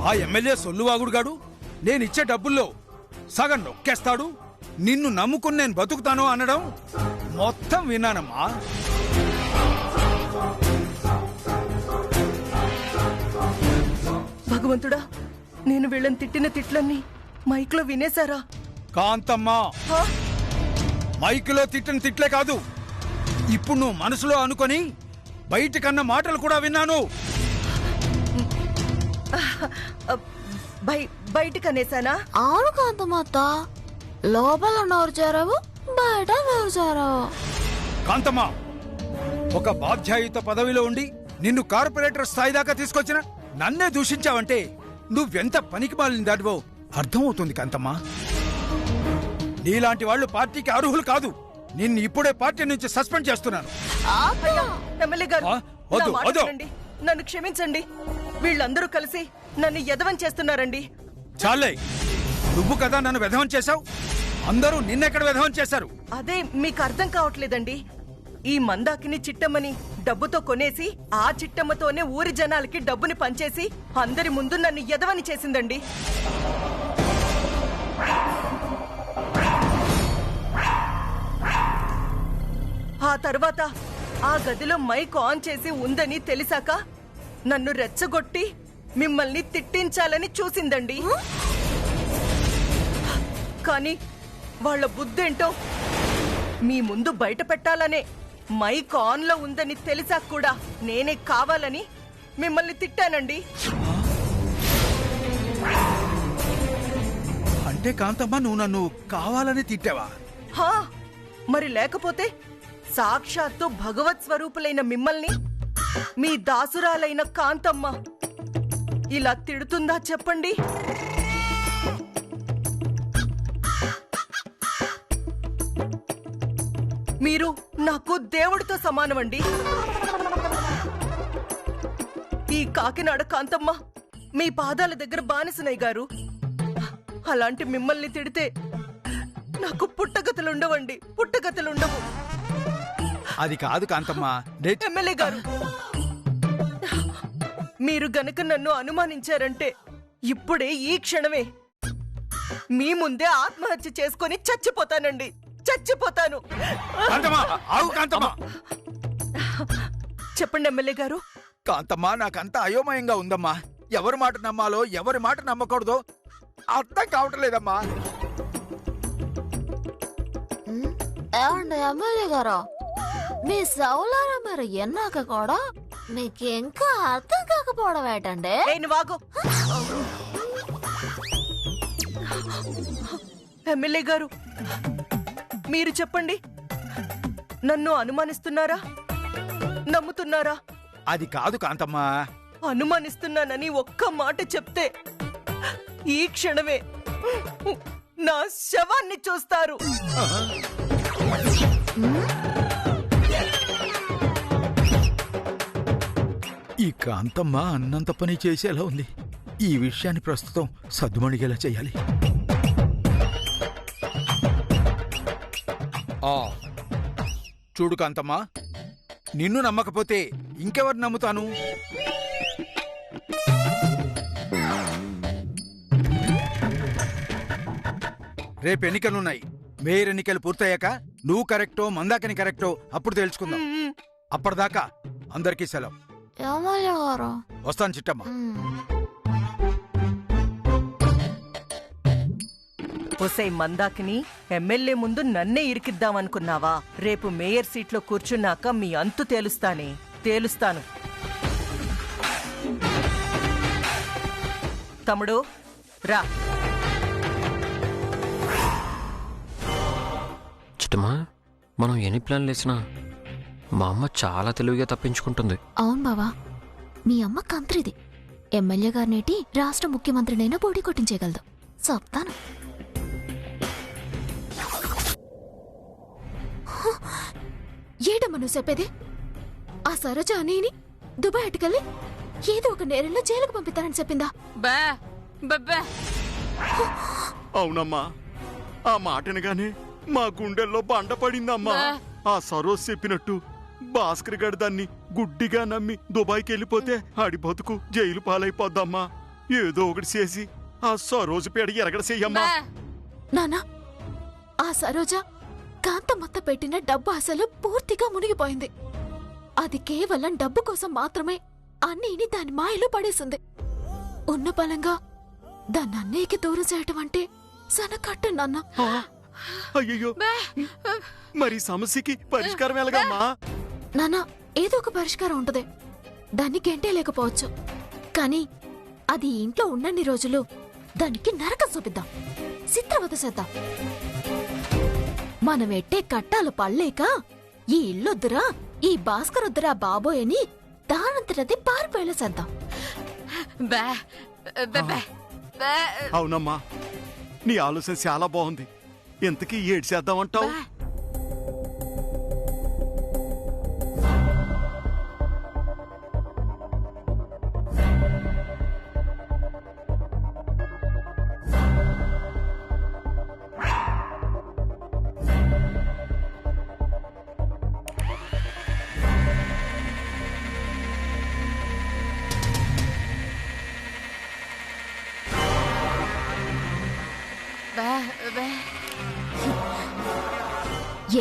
ఆ ఎమ్మెల్యే సొల్లువాగుడుగాడు నేనిచ్చే డబ్బుల్లో సగం నొక్కేస్తాడు, నిన్ను నమ్ముకుని నేను బతుకుతాను అనడం మొత్తం విన్నానమ్మా. భగవంతుడా, నేను వీళ్ళని తిట్టిన తిట్లన్నీ మైక్లో వినేశారా? కాంతమ్మా, మైకులో తిట్టిన తిట్లే కాదు, ఇప్పుడు నువ్వు మనసులో అనుకొని బయటకన్న మాటలు కూడా విన్నాను. బయటకనేసానా? అవును కాంతమ్మత్త, లోపల నోరు చేరావు, బయట నోరు చేరావు. కాంతమ్మా, ఒక బాధ్యాయుత పదవిలో ఉండి నిన్ను కార్పొరేటర్ స్థాయి దాకా తీసుకొచ్చిన నన్నే దూషించావంటే నువ్వెంత పనికి మాలిన దాటివో అర్థమవుతుంది కాంతమ్మా. నీలాంటి వాళ్ళు పార్టీకి అర్హులు కాదు. నిన్ను ఇప్పుడే పార్టీ నుంచి సస్పెండ్ చేస్తున్నాను. ఎమ్మెల్యే గారు, నన్ను క్షమించండి. వీళ్ళందరూ కలిసి నన్ను ఎదవం చేస్తున్నారండి. చాలే, నువ్వు కదా నన్ను వెధవం చేశావు, అందరూ నిన్నెక్కడ వెధవం చేశారు? అదే మీకు అర్థం కావట్లేదండి. ఈ మందాకిని చిట్టమ్మని డబ్బుతో కొనేసి ఆ చిట్టమ్మతోనే ఊరి జనాలకి డబ్బుని పంచేసి అందరి ముందు నన్ను ఎదవని చేసిందండి. ఆ తర్వాత ఆ గదిలో మైక్ ఆన్ చేసి ఉందని తెలిసాక నన్ను రెచ్చగొట్టి మిమ్మల్ని తిట్టించాలని చూసిందండి. కానీ వాళ్ళ బుద్ధేంటో మీ ముందు బయట పెట్టాలనే మైక్ ఆన్ లో ఉందని తెలిసాక కూడా నేనే కావాలని మిమ్మల్ని తిట్టానండి. అంటే కాంతమ్మ, నువ్వు నన్ను కావాలని తిట్టావా? హా, మరి లేకపోతే సాక్షాత్తు భగవత్ స్వరూపులైన మిమ్మల్ని మీ దాసురాలైన కాంతమ్మ ఇలా తిడుతుందా చెప్పండి? మీరు నాకు దేవుడితో సమానమండి. ఈ కాకినాడ కాంతమ్మ మీ పాదాల దగ్గర బానిసనయ్య గారు. అలాంటి మిమ్మల్ని తిడితే నాకు పుట్టగతులుండవండి, పుట్టగతులుండవు. అది కాదు కాంతమ్మ. ఎమ్మెల్యే గారు, మీరు గనక నన్ను అనుమానించారంటే ఇప్పుడే ఈ క్షణమే మీ ముందే ఆత్మహత్య చేసుకొని చచ్చిపోతానండి, చచ్చిపోతాను. చెప్పండి ఎమ్మెల్యే గారు. కాంతమ్మ, నాకంతా అయోమయంగా ఉందమ్మా. ఎవరి మాట నమ్మాలో ఎవరి మాట నమ్మకూడదో అర్థం కావట్లేదమ్మా. ఏమండి ఎమ్మెల్యే గారు, మీ సౌలారా మరి ఎన్నాక కూడా మీకు ఇంకా అర్థం కాకపోవడం ఏంటండి? వాగు. ఎమ్మెల్యే గారు, మీరు చెప్పండి, నన్ను అనుమానిస్తున్నారా, నమ్ముతున్నారా? అది కాదు కాంతమ్మ. అనుమానిస్తున్నానని ఒక్క మాట చెప్తే ఈ క్షణమే నా శవాన్ని చూస్తారు. ఈ కాంతమ్మ అన్నంత పని చేసేలా ఉంది. ఈ విషయాన్ని ప్రస్తుతం సద్దుమణిగేలా చెయ్యాలి. చూడు కాంతమ్మ, నిన్ను నమ్మకపోతే ఇంకెవరు నమ్ముతాను? రేపు ఎన్నికలున్నాయి. మేయర్ ఎన్నికలు పూర్తయ్యాక నువ్వు కరెక్టో మందాకని కరెక్టో అప్పుడు తెలుసుకుందాం. అప్పటిదాకా అందరికీ సెలవు. వస్తాను చిట్టమ్మ. ఒసై మందాకిని, ఎమ్మెల్యే ముందు నన్నే ఇరికిద్దామనుకున్నావా? రేపు మేయర్ సీట్లో కూర్చున్నాక మీ అంతు తేలుస్తాను. తమ్ముడు రా. చిట్టమ్మా, మనం ఎన్ని ప్లాన్లు వేసినా మా అమ్మ చాలా తెలివిగా తప్పించుకుంటుంది. అవును బావా, మీ అమ్మ కంత్రిది. ఎమ్మెల్యే గారినేటి రాష్ట్ర ముఖ్యమంత్రినైనా పోటీ కొట్టించేయగలదు. చెప్తాను. ఏటమ్మా నువ్వు చెప్పేది? ఆ సరోజ అనేని దుబాయ్ అటుకెళ్ళి ఏదో ఒక నేరంలో జైలుకు పంపిస్తానని చెప్పిందా? అవునమ్మా, ఆ మాటనగానే మా గుండెల్లో బండ పడిందమ్మా. ఆ సరోజ్ చెప్పినట్టు భాస్కర్ గడి దాన్ని గుడ్డిగా నమ్మి దుబాయ్కి వెళ్ళిపోతే ఆడి బతుకు జైలు పాలైపోద్దమ్మా. ఏదో ఒకటి చేసి ఆ సరోజు పేడ ఎరగడ చెయ్యమ్మా. నానా ఆ సరోజ కాంతమ్మత్త పెట్టిన డబ్బు అసలు పూర్తిగా మునిగిపోయింది. అది కేవలం డబ్బు కోసం మాత్రమే అన్నీని దాని మాయలో పడేసింది. ఉన్న బలంగా దాన్ని అన్నయ్యకి దూరం చేయటం అంటే సనకట్ట నాన్న. అయ్యయ్యో, మరి సమస్యకి పరిష్కారం ఎలాగమ్మా? నానా ఏదో ఒక పరిష్కారం ఉంటది. దాన్ని గెంటే లేకపోవచ్చు, కానీ అది ఇంట్లో ఉన్నన్ని రోజులు దానికి నరకం చూపిద్దాం, చిత్రవద చేద్దాం. మనం ఎట్టే కట్టాలు పడలేక ఈ ఇల్లొద్దురా ఈ భాస్కరొద్దురా బాబోయ్ అని దానంతటది పారిపోయేలా చేద్దాం. అవునమ్మా, నీ ఆలోచన చాలా బాగుంది. ఎంతకీ ఏడు చేద్దామంటావు?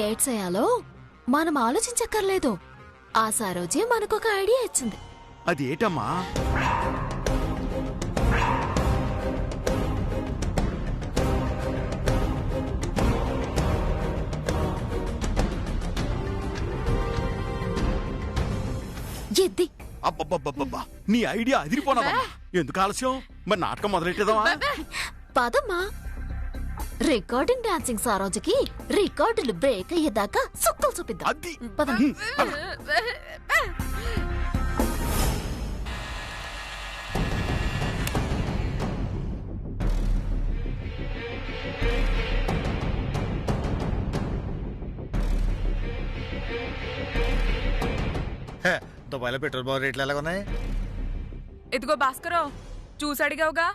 ఏడ్చేయాలో మనం ఆలోచించక్కర్లేదు. ఆ సరోజే మనకొక ఐడియా ఇచ్చింది. అది ఏటమ్మా? ఎద్ది అబ్బబ్బబ్బబ్బా, నీ ఐడియా అదిరిపోనమ్మా. ఎందుకు ఆలస్యం? మరి నాటకం మొదలెట్టేదామా? పదమ్మా. రికార్డింగ్ డాన్సింగ్ సరోజకి రికార్డులు బ్రేక్ అయ్యేదాకా సుక్కలు చూపిద్దాం. అది పదం. దుబాయ్లో పెట్రోల్ బాల్ రేట్లు ఎలాగ ఉన్నాయి? ఇదిగో భాస్కరో, చూసడిగావుగా,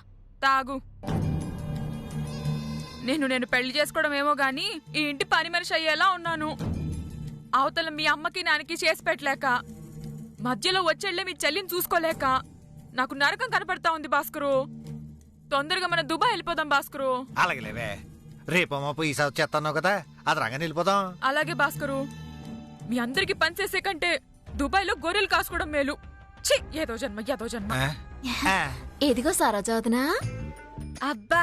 తాగు. నేను పెళ్లి చేసుకోవడం ఏమో గాని ఈ ఇంటి పని మనిషి అయ్యేలా ఉన్నాను. అవతల మీ అమ్మకి నాన్నకి చేసి పెట్టలేక, మధ్యలో వచ్చేళ్లే మీ చెల్లిని చూసుకోలేక నాకు నరకం కనపడతా ఉంది భాస్కరు. తొందరగా మన దుబాయ్ వెళ్ళిపోదాం భాస్కరు. అలాగే లేవే, రేపమ్మ ఈసా వచ్చేస్తాను కదా, అది రాగానే వెళ్ళిపోదాం. అలాగే భాస్కరు, మీ అందరికి పని చేసే కంటే దుబాయ్ లో గొర్రెలు కాసుకోవడం మేలు. ఛీ, ఏదో జన్మ ఏదో జన్మ. ఇదిగో సరోజా వదినా. అబ్బా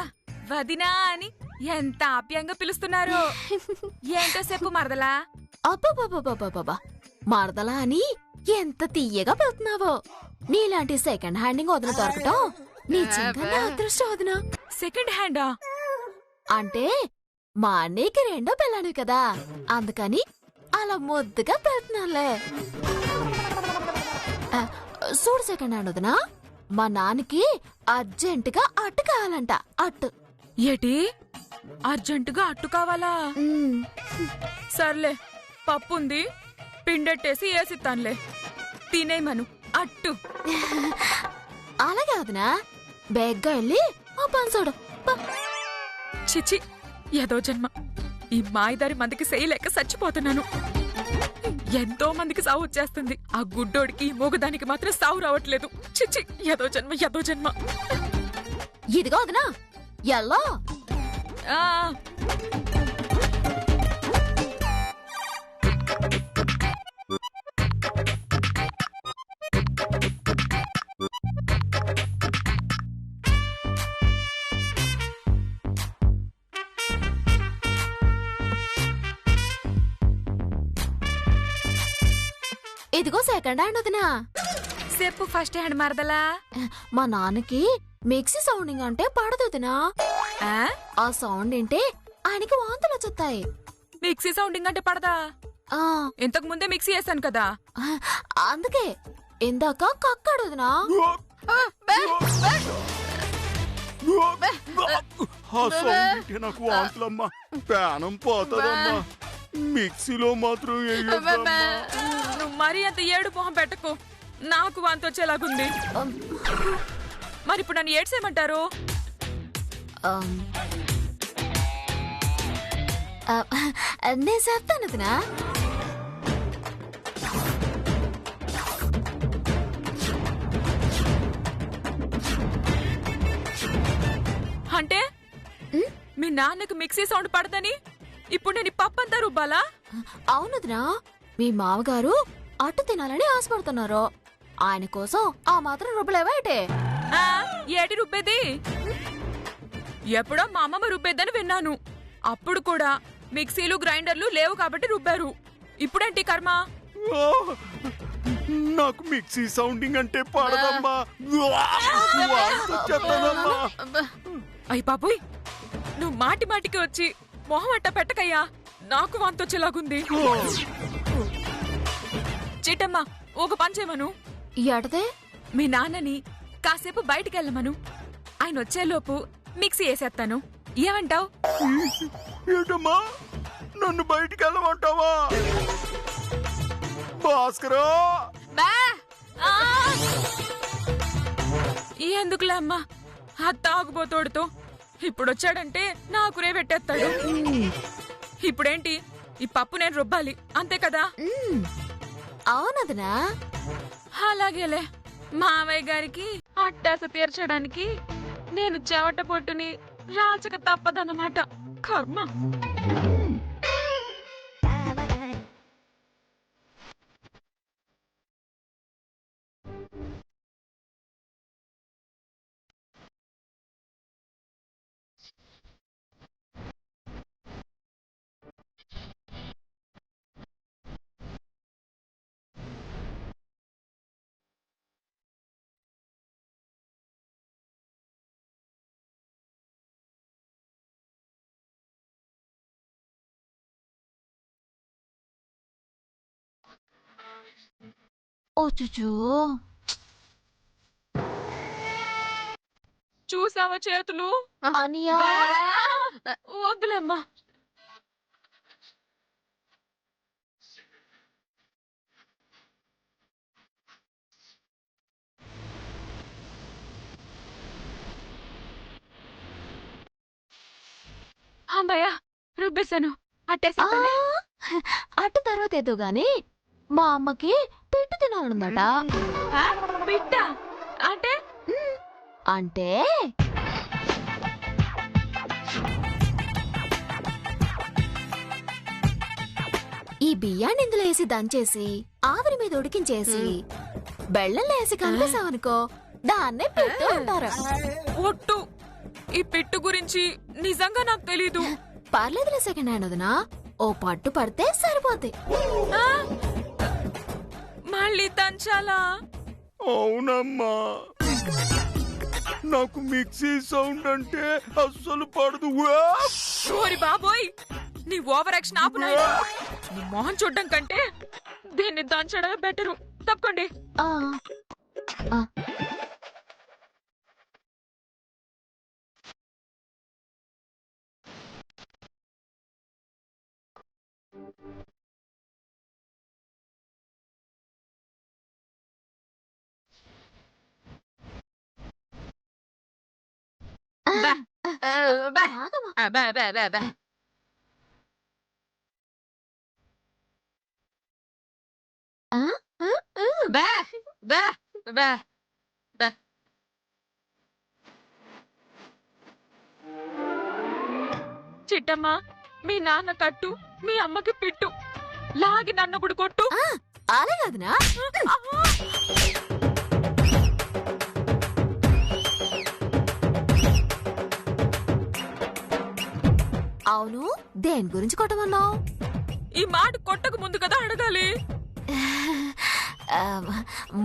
వదినా అని ఎంత ఆప్యాయంగా పిలుస్తున్నారు. ఏంటో చెప్పు మరదలా. అబ్బబ్బబ్బబ్బబ్బబ్బా, మరదలా అని ఎంత తీయగా పెడుతున్నావో. నీలాంటి సెకండ్ హ్యాండింగ్ వదిన దొరకటం నిజంగా నా అదృష్టం వదినా. సెకండ్ హ్యాండా? అంటే మా అన్నయ్యకి రెండో పెళ్ళాను కదా, అందుకని అలా ముద్దుగా పెడుతున్నాలే. చూడు సెకండ్ హ్యాండ్ వదినా, మా నాన్నకి అర్జెంటుగా అట్టు కావాలంట. అట్టు. ఏటి అర్జెంటుగా అట్టు కావాలా? సర్లే, పప్పుంది, పిండెట్టేసి వేసిస్తానులే, తినేమను అట్టు. అలాగే వదినా, బేగ్గా వెళ్ళి ఆ పని చూడు. చిచి, ఏదో జన్మ. ఈ మాయదారి మందికి చేయలేక చచ్చిపోతున్నాను. ఎంతో మందికి సావు వచ్చేస్తుంది, ఆ గుడ్డోడికి మూగదానికి మాత్రం సావు రావట్లేదు. చిచి, ఏదో జన్మ ఏదో జన్మ. ఇదిగో వదినా, ఎల్లో. ఆ ఇదిగో సెకండ్ హ్యాండ్ వదినా. చెప్పు ఫస్ట్ హ్యాండ్ మరదలా. మా నాన్నకి మిక్సీ సౌండింగ్ అంటే పడదు వదినా. ఆ సౌండ్ వింటే ఆయనకి వాంతులు వచ్చేస్తాయి. మిక్సీ సౌండింగ్ అంటే పడదా? ఆ, ఇంతకు ముందే మిక్సీ వేసాను కదా. అందుకే ఇందాక కక్కాడు వదినా. ఆ సౌండ్ వింటే నాకు వాంతులమ్మా, ప్రాణం పోతుందమ్మా. మిక్సీలో మాత్రం వేయొద్దమ్మా. నువ్వు మరీ అంత ఏడు మొహం పెట్టకు, నాకు వాంతి వచ్చేలాగుంది. మరి ఇప్పుడు నన్ను ఏడ్సేయమంటారు? నేను చెప్తాను వదినా. అంటే మీ నాన్నకు మిక్సీ సౌండ్ పడదని ఇప్పుడు నేను ఈ పప్పంతా రుబ్బాలా? అవునదినా, మీ మామగారు అట్టు తినాలని ఆశపడుతున్నారు. ఆయన కోసం ఆ మాత్రం రుబ్బలేవా ఏటే? ఆ, ఏటి రుబ్బేది? ఎప్పుడో మా అమ్మమ్మ రుబ్బేద్దని విన్నాను. అప్పుడు కూడా మిక్సీలు గ్రైండర్లు లేవు కాబట్టి రుబ్బారు. ఇప్పుడేంటి కర్మ? ఆ, నాకు మిక్సీ సౌండింగ్ అంటే పడదమ్మా. వాంతి వచ్చేస్తదమ్మా. అయ్య బాబోయ్, నువ్వు మాటి మాటికి వచ్చి మొహం అట్ట పెట్టకయ్యా, నాకు వాంతొచ్చేలాగుంది. చిట్టమ్మా, ఒక పని చేయమను. ఎడదే? మీ నాన్నని కాసేపు బయటికెళ్ళమను. ఆయన వచ్చేలోపు మిక్సీ వేసేస్తాను. ఏమంటావ్? ఏంటమ్మా, నన్ను బయటికి వెళ్ళమంటావా? భాస్కరా, ఎందుకులే అమ్మా, ఆ తాగుబోతోడుతో ఇప్పుడొచ్చాడంటే నాకు రే పెట్టేస్తాడు. ఇప్పుడేంటి, ఈ పప్పు నేను రుబ్బాలి అంతే కదా? అవునదినా. అలాగేలే, మావయ్య గారికి అట్టాస తీర్చడానికి నేను చెవట పొట్టుని రాచక తప్పదన్నమాట. కర్మ. ఓ చుచూ, చూసావా చేతులు? అనియా వద్దులేమ్మా. అమ్మయ్య, రుబ్బేశాను. అట్టేసాను. అటు తర్వాత ఏదో గాని మా అమ్మకి పెట్టు తినాలన్నమాట. బిడ్డ అంటే? అంటే ఈ బియ్యాన్ని ఇందులో వేసి దంచేసి ఆవిరి మీద ఉడికించేసి బెల్లంలో వేసి కలిపేసావనుకో దాన్నే పెట్టు అంటారు. ఒట్టు, ఈ పిట్టు గురించి నిజంగా నాకు తెలీదు. పర్లేదులే సెకండ్ హ్యాండ్ వదినా, ఓ పట్టు పడితే సరిపోద్ది. ఆ? మళ్ళీ దంచాలా? అవునమ్మా, నాకు మిక్సీ సౌండ్ అంటే అస్సలు పడదు. ఓరి బాబోయ్, నీ ఓవర్ యాక్షన్ ఆపు నాయనా. నీ మొహం చూడ్డం కంటే దీన్ని దంచడమే బెటరు. తప్పకండి. ఆ ఆ. చిట్టమ్మా, మీ నాన్న కట్టు, మీ అమ్మకి పిట్టు. లాగి నన్నప్పుడు కొట్టు. అలా కాదునా? అవును, దేని గురించి కొట్టమన్నావు? ఈ మాట కొట్టక ముందు కదా అడగాలి.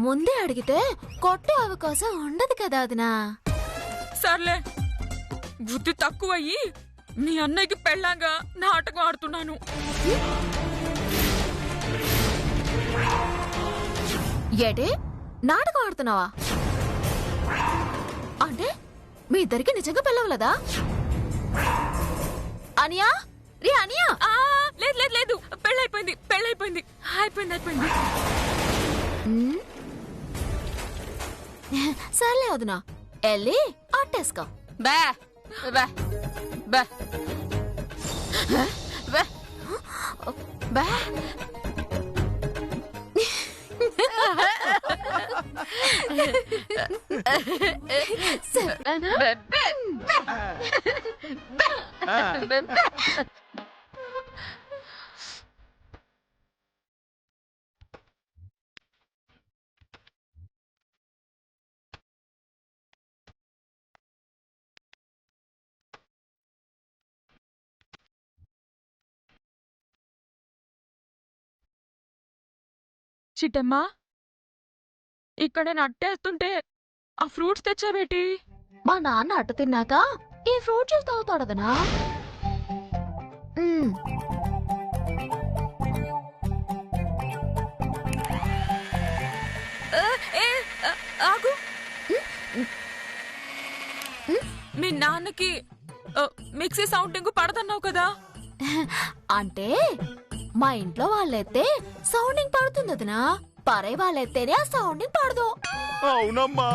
ముందే అడిగితే కొట్టే అవకాశం ఉండదు కదా అదినా. సర్లే, బుద్ధి తక్కువయ్యి మీ అన్నయ్యకి పెళ్ళాగా నాటకం ఆడుతున్నాను. ఏటే నాటకం ఆడుతున్నావా? అంటే మీ ఇద్దరికి నిజంగా పెళ్ళవలదా? అనియా, రే అనియా. లేదు లేదు లేదు, పెళ్ళైపోయింది పెళ్ళైపోయింది. అయిపోయింది. సర్లే వదినా, వెళ్ళి అట్టేసుకో. బా బా బా బా. చిట్టమ్మా, ఇక్కడ నట్టేస్తుంటే ఆ ఫ్రూట్స్ తెచ్చావేటి? మా నాన్న అట్ట తిన్నాక ఈ ఫ్రూట్ జ్యూస్ తాగుతాడదనా. ఆగు. మీ నాన్నకి మిక్సీ సౌండింగ్ పడదన్నావు కదా? అంటే మా ఇంట్లో వాళ్ళైతే సౌండింగ్ పడుతుంది వదినా, పరాయి వాళ్ళైతేనే ఆ సౌండింగ్ పడదు. అవునమ్మా,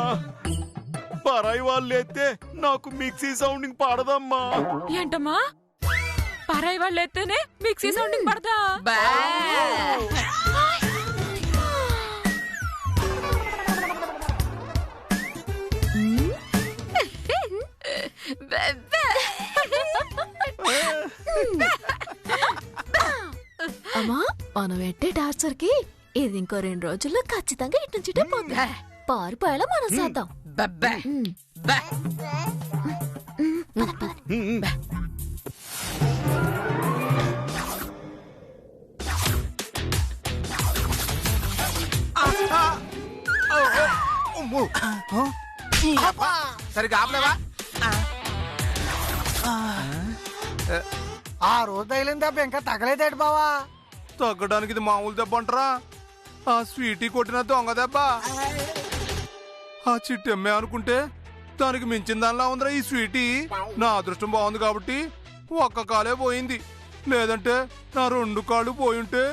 పరాయి వాళ్ళు అయితే నాకు మిక్సీ సౌండింగ్ పాడదమ్మా. ఏంటమ్మా, పరాయి వాళ్ళు ఎత్తేనే మిక్సీ సౌండింగ్ పడదా? అమ్మా, మనం పెట్టే టార్చర్ కి ఇది ఇంకో 2 రోజుల్లో ఖచ్చితంగా ఇటు నుంచి పోతుంది. పారిపోయేలా మనం చేద్దాం. సరిగ్గా ఆపలేవా? ఆ రోజు తగిలిన దెబ్బ ఇంకా తగలేదేటి బావా? తగ్గడానికి ఇది మామూలు దెబ్బ అంటారా? ఆ స్వీటీ కొట్టిన దొంగ దెబ్బ. ఆ చిట్టెమ్మే అనుకుంటే దానికి మించిన దానిలా ఉందిరా ఈ స్వీటీ. నా అదృష్టం బాగుంది కాబట్టి ఒక్క కాలే పోయింది, లేదంటే నా 2 కాళ్ళు పోయింటే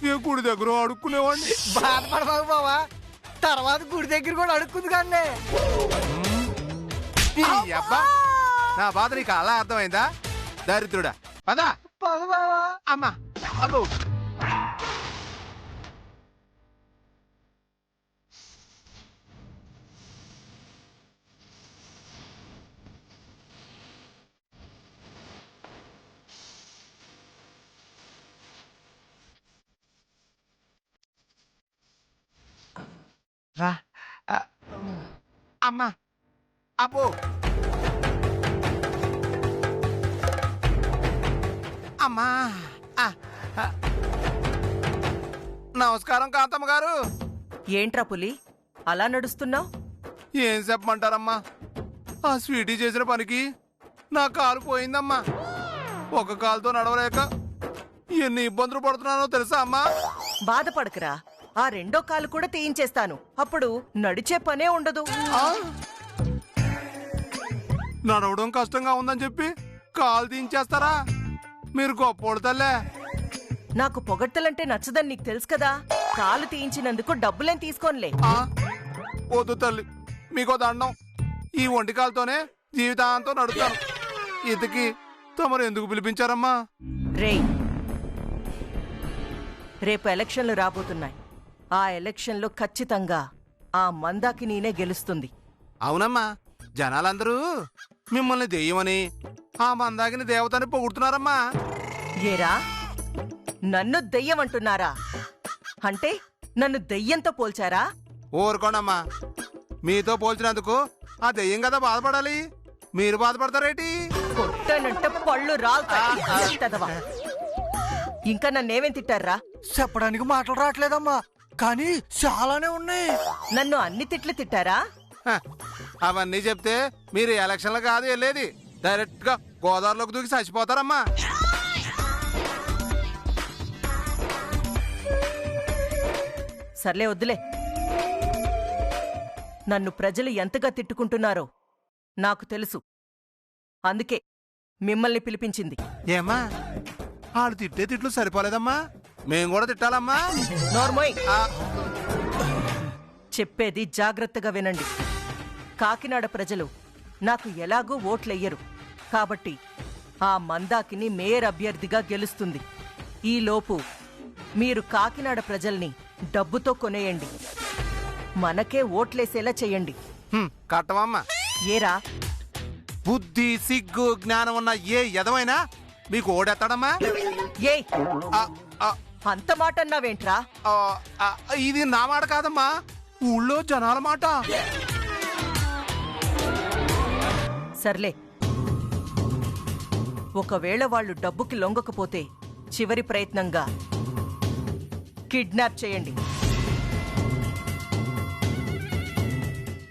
ఏ గుడి దగ్గర అడుక్కునేవాడిని. బాధపడబాకు బావా, తర్వాత గుడి దగ్గర కూడా అడుక్కుంది కానీ. అబ్బా, నా బాధ నీకు అలా అర్థమైందా దరిద్రుడా? పదా అమ్మా. అబ్బో, రా అమ్మా. అబ్బో, అమ్మా. నమస్కారం కాంతమ్మ గారు. ఏంట్రా పులి అలా నడుస్తున్నావు? ఏం చెప్పమంటారమ్మా, ఆ స్వీటీ చేసిన పనికి నా కాలు పోయిందమ్మా. ఒక కాలుతో నడవలేక ఎన్ని ఇబ్బందులు పడుతున్నానో తెలుసా అమ్మా? బాధపడకురా, ఆ 2వ కాలు కూడా తీయించేస్తాను. అప్పుడు నడిచే పనే ఉండదు. నడవడం కష్టంగా ఉందని చెప్పి కాలు తీయించేస్తారా? మీరు గొప్పోడు తల్లే. నాకు పొగడ్తలంటే నచ్చదని నీకు తెలుసు కదా. కాలు తీయించినందుకు డబ్బులేం తీసుకోనులే. వద్దు తల్లి, మీకో దండం. ఈ ఒంటి కాలుతోనే జీవితాంతం నడుస్తాను. ఇంతకీ తమరు ఎందుకు పిలిపించారమ్మా? రేపు ఎలక్షన్లు రాబోతున్నాయి. ఆ ఎలక్షన్లో ఖచ్చితంగా ఆ మందాకి నేనే గెలుస్తుంది. అవునమ్మా, జనాలందరూ మిమ్మల్ని దెయ్యమని ఆ మందాకిని దేవతని పొగుడుతున్నారమ్మా. ఏరా, నన్ను దెయ్యం అంటున్నారా? అంటే నన్ను దెయ్యంతో పోల్చారా? ఊరుకోండమ్మా, మీతో పోల్చినందుకు ఆ దెయ్యం కదా బాధపడాలి, మీరు బాధపడతారేటి? కొట్టానంటే పళ్ళు రాలుతాయి. ఇంకా నన్నేమేం తిట్టారా? చెప్పడానికి మాటలు రావట్లేదమ్మా, కానీ చాలానే ఉన్నాయి. నన్ను అన్ని తిట్లు తిట్టారా? హ, అవన్నీ చెప్తే మీరు ఎలక్షన్లు కాదు వెళ్ళేది, డైరెక్ట్ గా గోదావరిలోకి దూకి చచ్చిపోతారమ్మా. సర్లే వద్దులే. నన్ను ప్రజలు ఎంతగా తిట్టుకుంటున్నారో నాకు తెలుసు. అందుకే మిమ్మల్ని పిలిపించింది. ఏమ్మా, వాళ్ళు తిట్టే తిట్లు సరిపోలేదమ్మా, మేం కూడా తిట్టాలమ్మా. నోర్మోయ్, చెప్పేది జాగ్రత్తగా వినండి. కాకినాడ ప్రజలు నాకు ఎలాగూ ఓట్లెయ్యరు కాబట్టి ఆ మందాకిని మేయర్ అభ్యర్థిగా గెలుస్తుంది. ఈలోపు మీరు కాకినాడ ప్రజల్ని డబ్బుతో కొనేయండి. మనకే ఓట్లేసేలా చెయ్యండి. కట్టవమ్మా. ఏరా, బుద్ధి సిగ్గు జ్ఞానం ఉన్న ఏ ఎదవైనా మీకు ఓడెత్తాడమ్మా. ఏయ్, ఆ, ఆ, అంత మాట అన్నావేంట్రా? ఆ, ఆ, ఇది నా మాట కాదమ్మా, ఊళ్ళో జనాల మాట. సర్లే, ఒకవేళ వాళ్ళు డబ్బుకి లొంగకపోతే చివరి ప్రయత్నంగా కిడ్నాప్ చేయండి.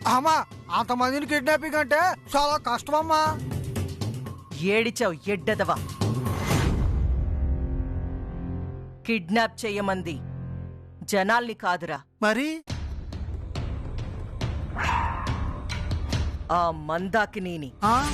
అమ్మా అంతమందిని కిడ్నాపింగ్ అంటే చాలా కష్టమమ్మా. ఏడిచావు ఎడ్డదవా. కిడ్నాప్ చెయ్యమంది జనాల్ని కాదురా, మరి ఆ మందాకినీని. ఆ